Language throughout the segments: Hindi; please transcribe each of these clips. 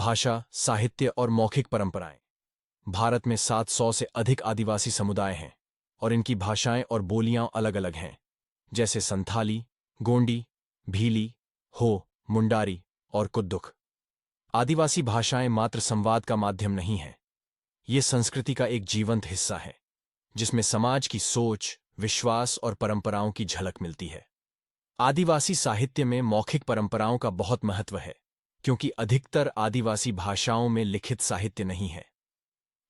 भाषा, साहित्य और मौखिक परंपराएं। भारत में 700 से अधिक आदिवासी समुदाय हैं और इनकी भाषाएं और बोलियां अलग-अलग हैं, जैसे संथाली, गोंडी, भीली, हो, मुंडारी और कुद्दुक। आदिवासी भाषाएं मात्र संवाद का माध्यम नहीं हैं, ये संस्कृति का एक जीवंत हिस्सा है, जिसमें समाज की सोच, विश्वास और परंपराओं की झलक मिलती है। आदिवासी साहित्य में मौखिक परंपराओं का बहुत महत्व है, क्योंकि अधिकतर आदिवासी भाषाओं में लिखित साहित्य नहीं है।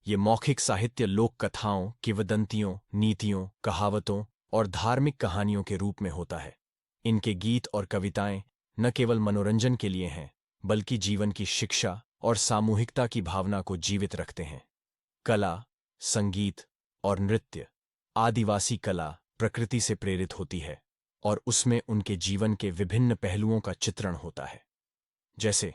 ये मौखिक साहित्य लोक कथाओं, किंवदंतियों, नीतियों, कहावतों और धार्मिक कहानियों के रूप में होता है। इनके गीत और कविताएं न केवल मनोरंजन के लिए हैं, बल्कि जीवन की शिक्षा और सामूहिकता की भावना को जीवित रखते हैं। कला, संगीत और नृत्य। आदिवासी कला प्रकृति से प्रेरित होती है और उसमें उनके जीवन के विभिन्न पहलुओं का चित्रण होता है। जैसे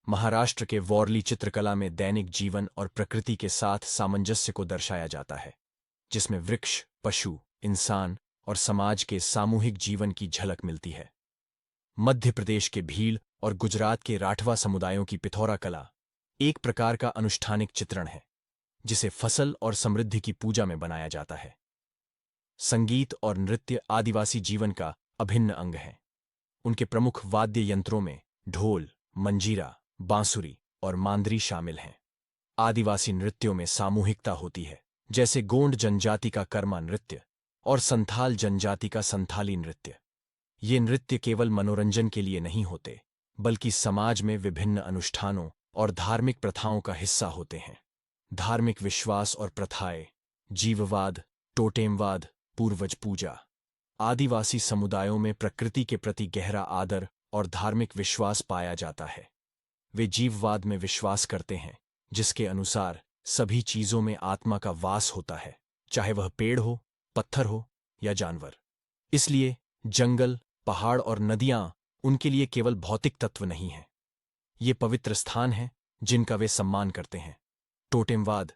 महाराष्ट्र के वॉरली चित्रकला में दैनिक जीवन और प्रकृति के साथ सामंजस्य को दर्शाया जाता है, जिसमें वृक्ष, पशु, इंसान और समाज के सामूहिक जीवन की झलक मिलती है। मध्य प्रदेश के भील और गुजरात के राठवा समुदायों की पिथौरा कला एक प्रकार का अनुष्ठानिक चित्रण है, जिसे फसल और समृद्धि की पूजा में बनाया जाता है। संगीत और नृत्य आदिवासी जीवन का अभिन्न अंग हैं। उनके प्रमुख वाद्य यंत्रों में ढोल, मंजीरा, बांसुरी और मांदरी शामिल हैं। आदिवासी नृत्यों में सामूहिकता होती है, जैसे गोंड जनजाति का कर्मा नृत्य और संथाल जनजाति का संथाली नृत्य। ये नृत्य केवल मनोरंजन के लिए नहीं होते, बल्कि समाज में विभिन्न अनुष्ठानों और धार्मिक प्रथाओं का हिस्सा होते हैं। धार्मिक विश्वास और प्रथाएं, जीववाद, टोटेमवाद, पूर्वज पूजा। आदिवासी समुदायों में प्रकृति के प्रति गहरा आदर और धार्मिक विश्वास पाया जाता है। वे जीववाद में विश्वास करते हैं, जिसके अनुसार सभी चीजों में आत्मा का वास होता है, चाहे वह पेड़ हो, पत्थर हो या जानवर। इसलिए जंगल, पहाड़ और नदियां उनके लिए केवल भौतिक तत्व नहीं हैं, ये पवित्र स्थान हैं जिनका वे सम्मान करते हैं। टोटेमवाद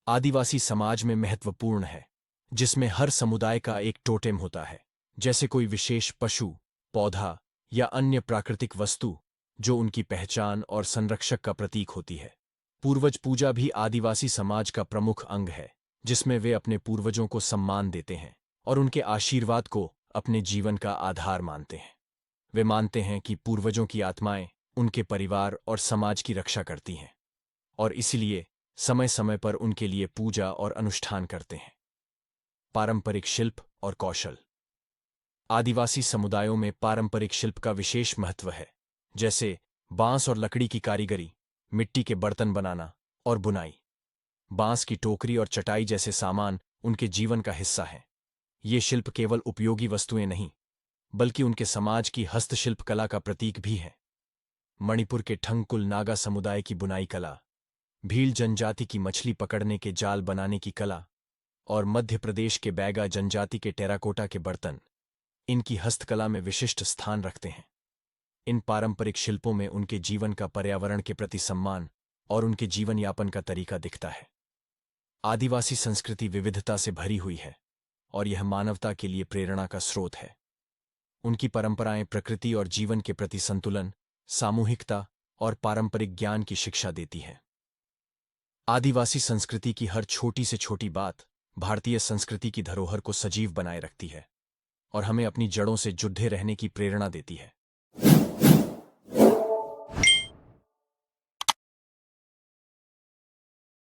आदिवासी समाज में महत्वपूर्ण है, जिसमें हर समुदाय का एक टोटेम होता है, जैसे कोई विशेष पशु, पौधा या अन्य प्राकृतिक वस्तु जो उनकी पहचान और संरक्षक का प्रतीक होती है। पूर्वज पूजा भी आदिवासी समाज का प्रमुख अंग है, जिसमें वे अपने पूर्वजों को सम्मान देते हैं और उनके आशीर्वाद को अपने जीवन का आधार मानते हैं। वे मानते हैं कि पूर्वजों की आत्माएं उनके परिवार और समाज की रक्षा करती हैं, और इसलिए समय समय पर उनके लिए पूजा और अनुष्ठान करते हैं। पारंपरिक शिल्प और कौशल। आदिवासी समुदायों में पारंपरिक शिल्प का विशेष महत्व है, जैसे बांस और लकड़ी की कारीगरी, मिट्टी के बर्तन बनाना और बुनाई। बांस की टोकरी और चटाई जैसे सामान उनके जीवन का हिस्सा हैं। ये शिल्प केवल उपयोगी वस्तुएं नहीं, बल्कि उनके समाज की हस्तशिल्प कला का प्रतीक भी हैं। मणिपुर के ठंगकुल नागा समुदाय की बुनाई कला, भील जनजाति की मछली पकड़ने के जाल बनाने की कला और मध्य प्रदेश के बैगा जनजाति के टेराकोटा के बर्तन इनकी हस्तकला में विशिष्ट स्थान रखते हैं। इन पारंपरिक शिल्पों में उनके जीवन का पर्यावरण के प्रति सम्मान और उनके जीवन यापन का तरीका दिखता है। आदिवासी संस्कृति विविधता से भरी हुई है और यह मानवता के लिए प्रेरणा का स्रोत है। उनकी परंपराएं प्रकृति और जीवन के प्रति संतुलन, सामूहिकता और पारंपरिक ज्ञान की शिक्षा देती हैं। आदिवासी संस्कृति की हर छोटी से छोटी बात भारतीय संस्कृति की धरोहर को सजीव बनाए रखती है और हमें अपनी जड़ों से जुड़े रहने की प्रेरणा देती है।